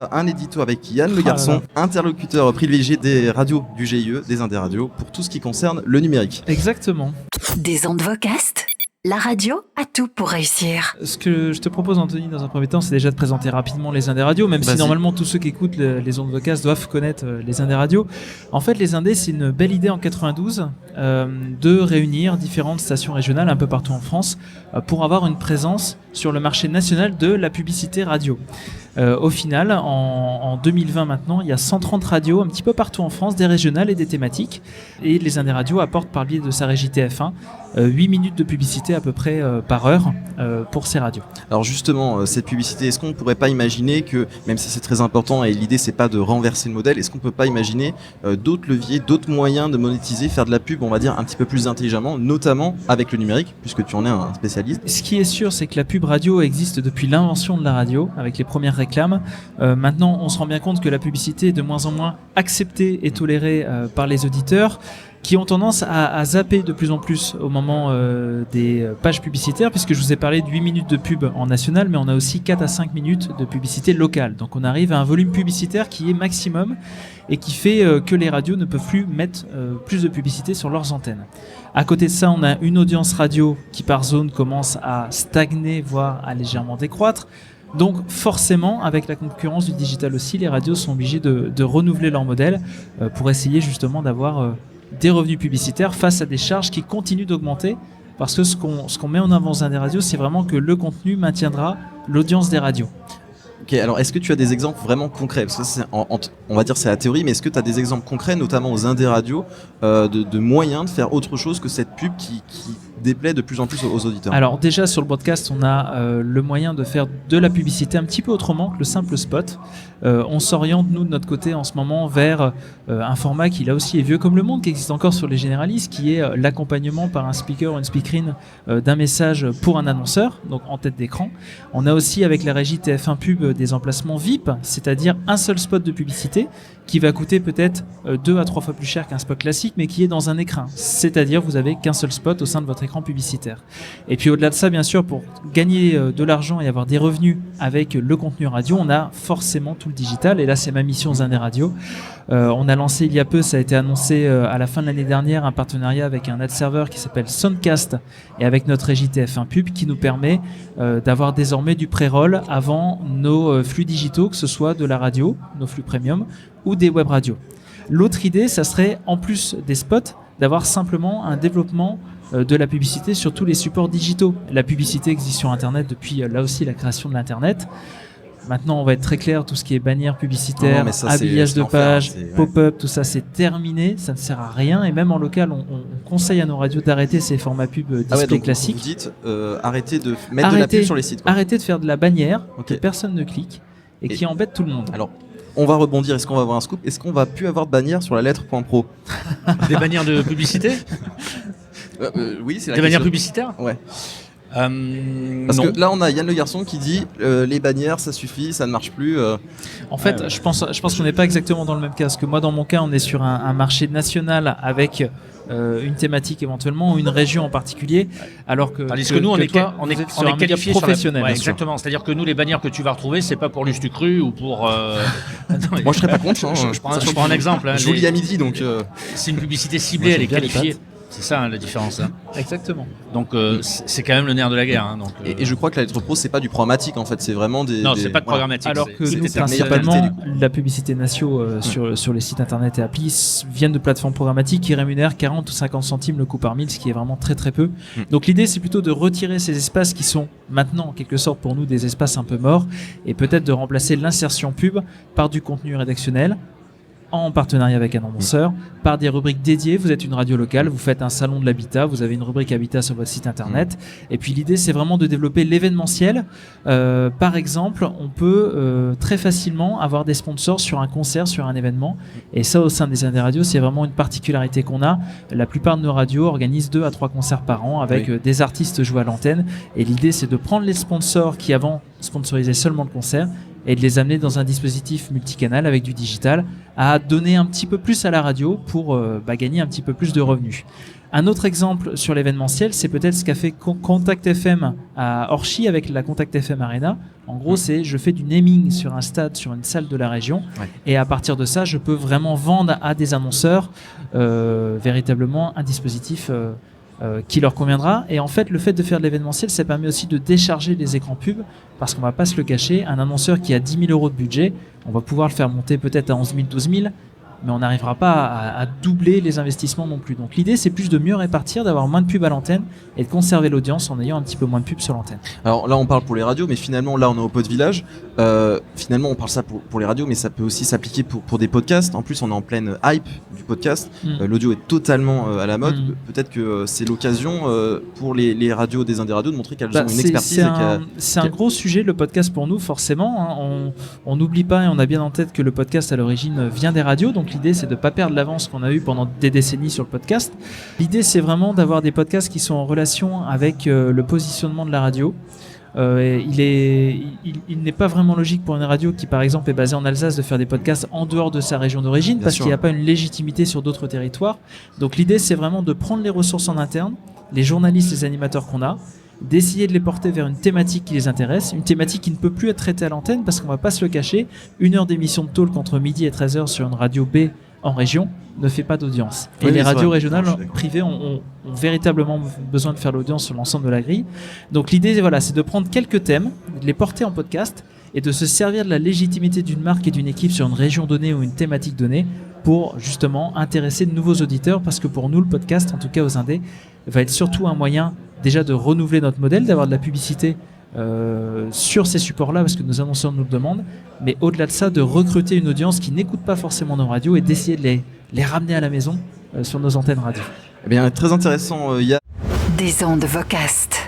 Un édito avec Yann Le Garçon, interlocuteur privilégié des radios du GIE, des Indes radios, pour tout ce qui concerne le numérique. Exactement. Des ondes Vocast, la radio a tout pour réussir. Ce que je te propose, Anthony, dans un premier temps, c'est déjà de présenter rapidement les Indes radios, même si normalement tous ceux qui écoutent les ondes Vocast doivent connaître les Indes radios. En fait, les Indes, c'est une belle idée en 92 de réunir différentes stations régionales un peu partout en France pour avoir une présence sur le marché national de la publicité radio. Au final, en 2020 maintenant, il y a 130 radios un petit peu partout en France, des régionales et des thématiques. Et les Indes radios apportent par le biais de sa régie TF1 8 minutes de publicité à peu près par heure pour ces radios. Alors justement, cette publicité, est-ce qu'on ne pourrait pas imaginer que, même si c'est très important et l'idée c'est pas de renverser le modèle, est-ce qu'on ne peut pas imaginer d'autres leviers, d'autres moyens de monétiser, faire de la pub, on va dire, un petit peu plus intelligemment, notamment avec le numérique, puisque tu en es un spécialiste? Ce qui est sûr, c'est que la pub radio existe depuis l'invention de la radio, avec les premières réclames. Maintenant, on se rend bien compte que la publicité est de moins en moins acceptée et tolérée par les auditeurs, qui ont tendance à zapper de plus en plus au moment des pages publicitaires, puisque je vous ai parlé de 8 minutes de pub en national, mais on a aussi 4 à 5 minutes de publicité locale. Donc on arrive à un volume publicitaire qui est maximum et qui fait que les radios ne peuvent plus mettre plus de publicité sur leurs antennes. À côté de ça, on a une audience radio qui par zone commence à stagner, voire à légèrement décroître. Donc forcément, avec la concurrence du digital aussi, les radios sont obligées de renouveler leur modèle pour essayer justement d'avoir des revenus publicitaires face à des charges qui continuent d'augmenter, parce que ce qu'on met en avant dans des radios, c'est vraiment que le contenu maintiendra l'audience des radios. Ok, alors est-ce que tu as des exemples vraiment concrets? Parce que ça, on va dire c'est la théorie, mais est-ce que tu as des exemples concrets, notamment aux Indes radios, de moyens de faire autre chose que cette pub qui déplaît de plus en plus aux auditeurs? Alors déjà sur le broadcast, on a le moyen de faire de la publicité un petit peu autrement que le simple spot. On s'oriente nous de notre côté en ce moment vers un format qui là aussi est vieux comme le monde, qui existe encore sur les généralistes, qui est l'accompagnement par un speaker ou une speakerine d'un message pour un annonceur, donc en tête d'écran. On a aussi avec la régie TF1 Pub des emplacements VIP, c'est-à-dire un seul spot de publicité qui va coûter peut-être 2 à 3 fois plus cher qu'un spot classique, mais qui est dans un écrin. C'est-à-dire vous avez qu'un seul spot au sein de votre écran publicitaire. Et puis au-delà de ça, bien sûr, pour gagner de l'argent et avoir des revenus avec le contenu radio, on a forcément tout le digital. Et là, c'est ma mission aux Indes radios. On a lancé il y a peu, ça a été annoncé à la fin de l'année dernière, un partenariat avec un ad serveur qui s'appelle Soundcast et avec notre régie TF1 Pub qui nous permet d'avoir désormais du pré-roll avant nos flux digitaux, que ce soit de la radio, nos flux premium ou des web radios. L'autre idée, ça serait, en plus des spots, d'avoir simplement un développement de la publicité sur tous les supports digitaux. La publicité existe sur Internet depuis là aussi la création de l'Internet. Maintenant, on va être très clair, tout ce qui est bannière publicitaire, habillage de page, pop-up, tout ça, c'est terminé, ça ne sert à rien. Et même en local, on conseille à nos radios d'arrêter ces formats pub display classiques. Vous dites arrêtez de mettre de la pub sur les sites. Arrêtez de faire de la bannière que personne ne clique et qui embête tout le monde. Alors, on va rebondir, est-ce qu'on va avoir un scoop? Est-ce qu'on va plus avoir de bannière sur la lettre .pro? Des bannières de publicité? Oui, c'est la Des bannières publicitaires? Ouais. Parce que là on a Yann Le Garçon qui dit les bannières ça suffit, ça ne marche plus. En fait, je pense qu'on n'est pas exactement dans le même cas. Parce que moi, dans mon cas, on est sur un marché national avec une thématique éventuellement ou une région en particulier, alors que nous on est qualifié professionnel. Exactement. C'est-à-dire que nous les bannières que tu vas retrouver, c'est pas pour Lustucru ou pour. Moi je serais pas contre. Je prends un exemple. Je vous lis à midi donc. C'est une publicité ciblée, elle est qualifiée. C'est ça la différence. Exactement. Donc c'est quand même le nerf de la guerre. Donc, et je crois que la lettre pro c'est pas du programmatique en fait, c'est vraiment des. Non, c'est pas de programmatique. Alors que nous, principalement, la publicité nationale sur les sites internet et applis viennent de plateformes programmatiques qui rémunèrent 40 ou 50 centimes le coup par mille, ce qui est vraiment très très peu. Donc l'idée c'est plutôt de retirer ces espaces qui sont maintenant en quelque sorte pour nous des espaces un peu morts et peut-être de remplacer l'insertion pub par du contenu rédactionnel en partenariat avec un annonceur, par des rubriques dédiées. Vous êtes une radio locale, vous faites un salon de l'habitat, vous avez une rubrique habitat sur votre site internet. Et puis l'idée, c'est vraiment de développer l'événementiel. Par exemple, on peut très facilement avoir des sponsors sur un concert, sur un événement. Et ça, au sein des Indes radios, c'est vraiment une particularité qu'on a. La plupart de nos radios organisent 2 à 3 concerts par an avec des artistes joués à l'antenne. Et l'idée, c'est de prendre les sponsors qui avant sponsorisaient seulement le concert et de les amener dans un dispositif multicanal avec du digital à donner un petit peu plus à la radio pour gagner un petit peu plus de revenus. Un autre exemple sur l'événementiel, c'est peut-être ce qu'a fait Contact FM à Orchy avec la Contact FM Arena. En gros, c'est je fais du naming sur un stade, sur une salle de la région, et à partir de ça, je peux vraiment vendre à des annonceurs véritablement un dispositif qui leur conviendra. Et en fait, le fait de faire de l'événementiel, ça permet aussi de décharger les écrans pubs, parce qu'on va pas se le cacher, un annonceur qui a 10 000 euros de budget, on va pouvoir le faire monter peut-être à 11 000, 12 000, mais on n'arrivera pas à doubler les investissements non plus. Donc l'idée, c'est plus de mieux répartir, d'avoir moins de pubs à l'antenne et de conserver l'audience en ayant un petit peu moins de pubs sur l'antenne. Alors là, on parle pour les radios, mais finalement, là, on est au Pod Village. Finalement, on parle ça pour les radios, mais ça peut aussi s'appliquer pour des podcasts. En plus, on est en pleine hype du podcast. L'audio est totalement à la mode. Peut-être que c'est l'occasion pour les radios des indés radios de montrer qu'elles ont une expertise. C'est un gros sujet, le podcast, pour nous, forcément. Hein. On n'oublie pas et on a bien en tête que le podcast, à l'origine, vient des radios. Donc l'idée, c'est de ne pas perdre l'avance qu'on a eue pendant des décennies sur le podcast. L'idée, c'est vraiment d'avoir des podcasts qui sont en relation avec le positionnement de la radio. Il n'est pas vraiment logique pour une radio qui, par exemple, est basée en Alsace de faire des podcasts en dehors de sa région d'origine, parce qu'il n'y a pas une légitimité sur d'autres territoires. Donc l'idée, c'est vraiment de prendre les ressources en interne, les journalistes, les animateurs qu'on a, d'essayer de les porter vers une thématique qui les intéresse, une thématique qui ne peut plus être traitée à l'antenne, parce qu'on ne va pas se le cacher, 1 heure d'émission de talk entre midi et 13h sur une radio B en région ne fait pas d'audience. Et les radios régionales privées ont véritablement besoin de faire l'audience sur l'ensemble de la grille. Donc l'idée, voilà, c'est de prendre quelques thèmes, de les porter en podcast et de se servir de la légitimité d'une marque et d'une équipe sur une région donnée ou une thématique donnée pour justement intéresser de nouveaux auditeurs, parce que pour nous, le podcast, en tout cas aux indés, va être surtout un moyen déjà de renouveler notre modèle, d'avoir de la publicité sur ces supports-là, parce que nos annonceurs nous le demandent, mais au-delà de ça, de recruter une audience qui n'écoute pas forcément nos radios et d'essayer de les ramener à la maison sur nos antennes radio. Eh bien, très intéressant, Yann. Des ondes Vocast.